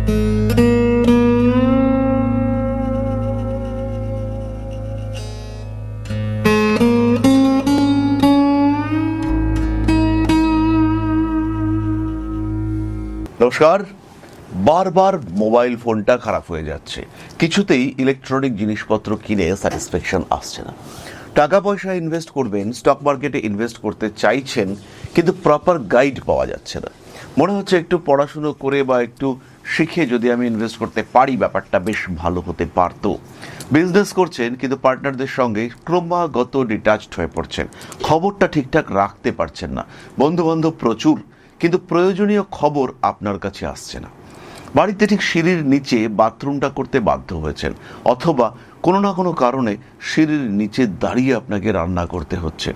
নমস্কার। বারবার মোবাইল ফোনটা খারাপ হয়ে যাচ্ছে, কিছুতেই ইলেকট্রনিক জিনিসপত্র কিনে স্যাটিসফ্যাকশন আসছে না। টাকা পয়সা ইনভেস্ট করবেন, স্টক মার্কেটে ইনভেস্ট করতে চাইছেন, কিন্তু প্রপার গাইড পাওয়া যাচ্ছে না। মনে হচ্ছে একটু পড়াশুনো করে বা একটু শিখে যদি আমি ইনভেস্ট করতে পারি ব্যাপারটা বেশ ভালো হতে পারতো। বিজনেস করছেন কিন্তু পার্টনারদের সঙ্গে ক্রমাগত ডিটাচড হয়ে পড়ছেন, খবরটা ঠিকঠাক রাখতে পারছেন না। বন্ধুবান্ধব প্রচুর, কিন্তু প্রয়োজনীয় খবর আপনার কাছে আসছে না। বাড়িতে ঠিক সিঁড়ির নিচে বাথরুমটা করতে বাধ্য হয়েছেন, অথবা কোনো না কোনো কারণে সিঁড়ির নিচে দাঁড়িয়ে আপনাকে রান্না করতে হচ্ছে,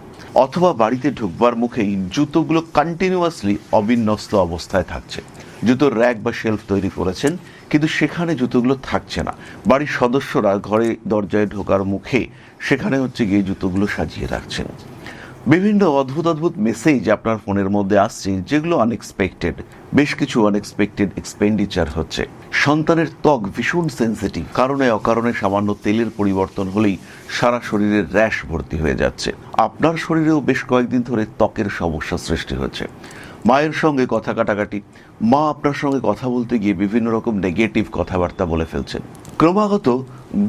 অথবা বাড়িতে ঢুকবার মুখেই জুতোগুলো কন্টিনিউয়াসলি অবিন্যস্ত অবস্থায় থাকছে। জুতোর র্যাক বা শেলফ তৈরি করেছেন, কিন্তু সেখানে জুতোগুলো থাকছে না। বাড়ির সদস্যরা ঘরে দরজায় ঢোকার মুখে সেখানে গিয়ে জুতোগুলো সাজিয়ে রাখছেন। বিভিন্ন অদ্ভুত অদ্ভুত মেসেজ আপনার ফোনের মধ্যে আসছে, যেগুলো আনএক্সপেক্টেড। বেশ কিছু আনএক্সপেক্টেড এক্সপেন্ডিচার হচ্ছে। সন্তানের ত্বক ভীষণ সেন্সিটিভ, কারণে অকারণে সামান্য তেলের পরিবর্তন হলেই সারা শরীরের র্যাশ ভর্তি হয়ে যাচ্ছে। আপনার শরীরেও বেশ কয়েকদিন ধরে ত্বকের সমস্যা সৃষ্টি হচ্ছে। মায়ের সঙ্গে কথা কাটাকাটি, মা আপনার সঙ্গে কথা বলতে গিয়ে বিভিন্ন রকম নেগেটিভ কথাবার্তা বলে ফেলছেন। ক্রমাগত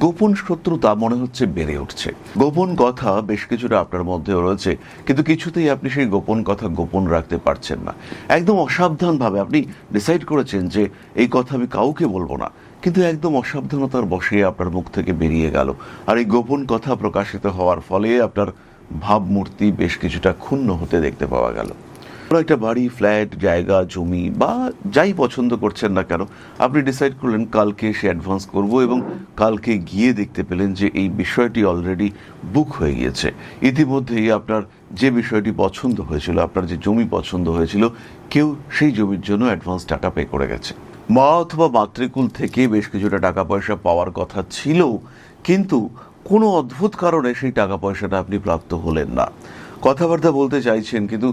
গোপন শত্রুতা মনে হচ্ছে বেড়ে উঠছে। গোপন কথা বেশ কিছুটা আপনার মধ্যেও রয়েছে, কিন্তু কিছুতেই আপনি সেই গোপন কথা গোপন রাখতে পারছেন না। একদম অসাবধানভাবে আপনি ডিসাইড করেছেন যে এই কথা আমি কাউকে বলবো না, কিন্তু একদম অসাবধানতার বশে আপনার মুখ থেকে বেরিয়ে গেল। আর এই গোপন কথা প্রকাশিত হওয়ার ফলে আপনার ভাবমূর্তি বেশ কিছুটা ক্ষুণ্ণ হতে দেখতে পাওয়া গেল। একটা বাড়ি, ফ্ল্যাট, জায়গা, জমি বা যাই পছন্দ করছেন না কেন, আপনি ডিসাইড করলেন কালকে সে অ্যাডভান্স করব, এবং কালকে গিয়ে দেখতে পেলেন যে এই বিষয়টি অলরেডি বুক হয়ে গিয়েছে। ইতিমধ্যেই আপনার যে বিষয়টি পছন্দ হয়েছিল, আপনার যে জমি পছন্দ হয়েছিল, কেউ সেই জমির জন্য অ্যাডভান্স টাকা পে করে গেছে। মা অথবা মাতৃকুল থেকে বেশ কিছুটা টাকা পয়সা পাওয়ার কথা ছিল, কিন্তু কোনো অদ্ভুত কারণে সেই টাকা পয়সাটা আপনি প্রাপ্ত হলেন না। কথাবার্তা বলতে চাইছেন, কিন্তু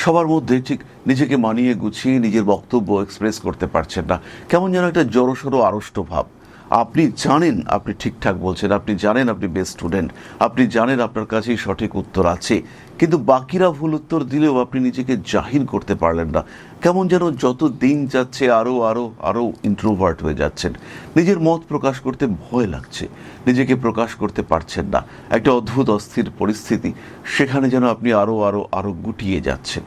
সবার মধ্যে ঠিক নিজেকে মানিয়ে গুছিয়ে নিজের বক্তব্য এক্সপ্রেস করতে পারছেন না। কেমন যেন একটা জড়সড় আড়ষ্ট ভাব। আপনি জানেন আপনি ঠিকঠাক বলছেন, আপনি জানেন আপনি বেস্ট স্টুডেন্ট, আপনি জানেন আপনার কাছেই সঠিক উত্তর আছে, কিন্তু বাকিরা ভুল উত্তর দিলেও আপনি নিজেকে জাহির করতে পারলেন না। কেমন যেন যত দিন যাচ্ছে আরও আরও আরও ইন্ট্রোভার্ট হয়ে যাচ্ছেন। নিজের মত প্রকাশ করতে ভয় লাগছে, নিজেকে প্রকাশ করতে পারছেন না। একটা অদ্ভুত অস্থির পরিস্থিতি, সেখানে যেন আপনি আরও আরও আরও গুটিয়ে যাচ্ছেন।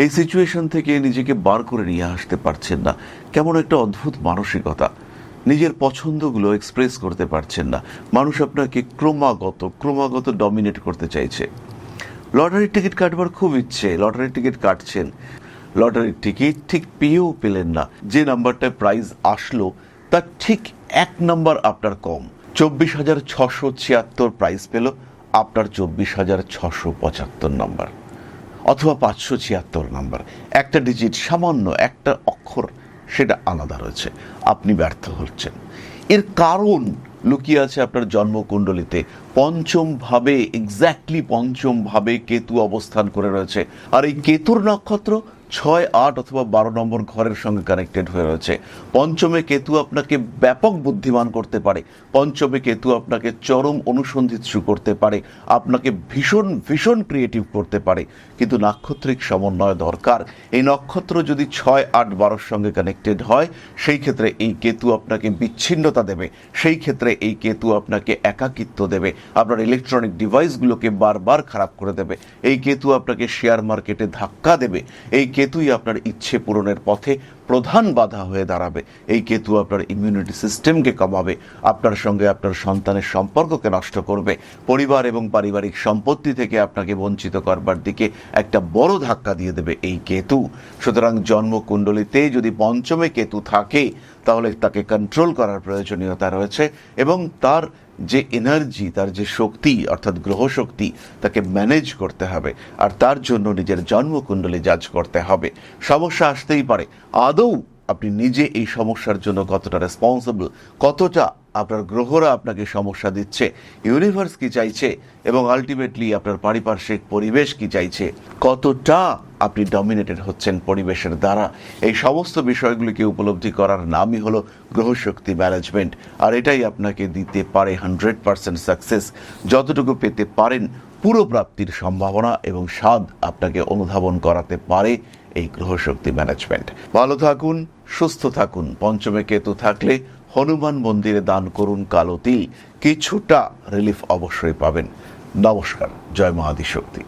এই সিচুয়েশন থেকে নিজেকে বার করে নিয়ে আসতে পারছেন না। কেমন একটা অদ্ভুত মানসিকতা, নিজের পছন্দগুলো এক্সপ্রেস করতে পারছেন না। মানুষ আপনাকে ক্রমাগত ডমিনেট করতে চাইছে। লটারির টিকিট কাটবার খুব ইচ্ছে, লটারির টিকিট কাটছেন, লটারির টিকিট ঠিক পেয়েও পেলেন না। যে নাম্বারটায় প্রাইজ আসলো তার ঠিক 1 নাম্বার আপনার কম। 24,676 প্রাইজ পেল, আপনার 24,675 নাম্বার, অথবা 576 নাম্বার। একটা ডিজিট, সামান্য একটা অক্ষর সেটা আলাদা রয়েছে। আপনি ব্যর্থ হচ্ছেন। এর কারণ লুকিয়ে আছে আপনার জন্মকুণ্ডলিতে। পঞ্চম ভাবে, এক্স্যাক্টলি পঞ্চম ভাবে কেতু অবস্থান করে রয়েছে। আর এই কেতুর নক্ষত্র 6, 8 অথবা 12 নম্বর ঘরের সঙ্গে কানেক্টেড হয়ে রয়েছে। পঞ্চমে কেতু আপনাকে ব্যাপক বুদ্ধিমান করতে পারে, পঞ্চমে কেতু আপনাকে চরম অনুসন্ধিৎসু করতে পারে, আপনাকে ভীষণ ভীষণ ক্রিয়েটিভ করতে পারে, কিন্তু নাক্ষত্রিক সমন্বয় দরকার। এই নক্ষত্র যদি 6, 8, 12 সঙ্গে কানেক্টেড হয়, সেই ক্ষেত্রে এই কেতু আপনাকে বিচ্ছিন্নতা দেবে, সেই ক্ষেত্রে এই কেতু আপনাকে একাকিত্ব দেবে, আপনার ইলেকট্রনিক ডিভাইসগুলোকে বারবার খারাপ করে দেবে। এই কেতু আপনাকে শেয়ার মার্কেটে ধাক্কা দেবে। এই কেতুই আপনার ইচ্ছে পূরণের পথে প্রধান বাধা হয়ে দাঁড়াবে। এই কেতু আপনার ইমিউনিটি সিস্টেমকে কমাবে, আপনার সঙ্গে আপনার সন্তানের সম্পর্ককে নষ্ট করবে, পরিবার এবং পারিবারিক সম্পত্তি থেকে আপনাকে বঞ্চিত করবার দিকে একটা বড় ধাক্কা দিয়ে দেবে এই কেতু। সুতরাং জন্মকুণ্ডলিতে যদি পঞ্চমে কেতু থাকে, তাহলে তাকে কন্ট্রোল করার প্রয়োজনীয়তা রয়েছে, এবং তার যে এনার্জি, তার যে শক্তি অর্থাৎ গ্রহ শক্তি, তাকে ম্যানেজ করতে হবে। আর তার জন্য নিজের জন্মকুণ্ডলী জাজ করতে হবে। সমস্যা আসতেই পারে, আদৌ আপনি নিজে এই সমস্যার জন্য কতটা রেসপন্সিবল, কতটা আপনার গ্রহরা আপনাকে সমস্যা দিচ্ছে, ইউনিভার্স কি চাইছে, এবং আলটিমেটলি আপনার পারিপার্শ্বিক পরিবেশ কি চাইছে, কতটা আপনি ডমিনেটেড হচ্ছেন পরিবেশের দ্বারা, এই সমস্ত বিষয়গুলিকে উপলব্ধি করার নামই হলো গ্রহশক্তি ম্যানেজমেন্ট। আর এটাই আপনাকে দিতে পারে 100% সাকসেস। যতটুকু পেতে পারেন পুরো প্রাপ্তির সম্ভাবনা এবং স্বাদ আপনাকে অনুধাবন করাতে পারে এই গ্রহশক্তি ম্যানেজমেন্ট। ভালো থাকুন, সুস্থ থাকুন। পঞ্চমে কেতু থাকলে হনুমান মন্দিরে দান করুন কালো তিল, কিছুটা রিলিফ অবশ্যই পাবেন। নমস্কার, জয় মা আদিশক্তি।